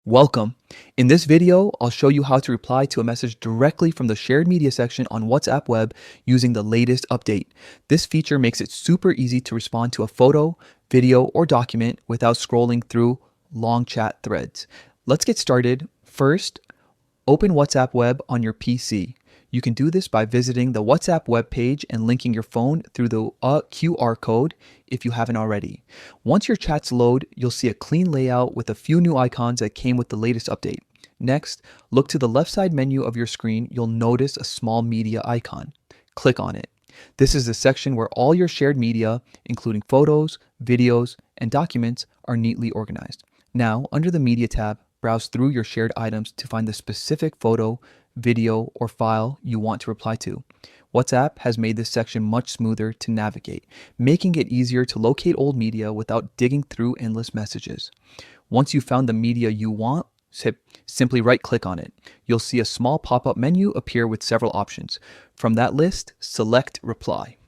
Welcome. In this video, I'll show you how to reply to a message directly from the shared media section on WhatsApp web using the latest update. This feature makes it super easy to respond to a photo, video, or document without scrolling through long chat threads. Let's get started. First, open WhatsApp web on your PC. You can do this by visiting the WhatsApp web page and linking your phone through the QR code if you haven't already. Once your chats load, you'll see a clean layout with a few new icons that came with the latest update. Next, look to the left side menu of your screen. You'll notice a small media icon. Click on it. This is the section where all your shared media, including photos, videos, and documents, are neatly organized. Now, under the Media tab, browse through your shared items to find the specific photo, video, or file you want to reply to. WhatsApp has made this section much smoother to navigate, making it easier to locate old media without digging through endless messages. Once you've found the media you want, simply right-click on it. You'll see a small pop-up menu appear with several options. From that list, select Reply.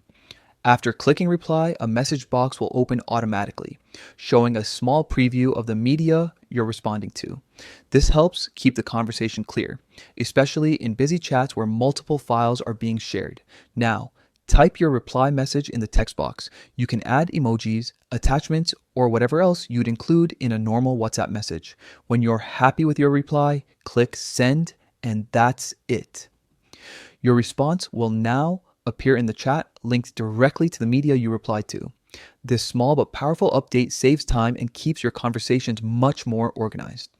After clicking reply, a message box will open automatically, showing a small preview of the media you're responding to. This helps keep the conversation clear, especially in busy chats where multiple files are being shared. Now, type your reply message in the text box. You can add emojis, attachments, or whatever else you'd include in a normal WhatsApp message. When you're happy with your reply, click send, and that's it. Your response will now appear in the chat linked directly to the media you replied to. This small but powerful update saves time and keeps your conversations much more organized.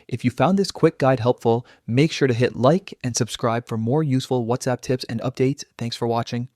If you found this quick guide helpful, make sure to hit like and subscribe for more useful WhatsApp tips and updates. Thanks for watching.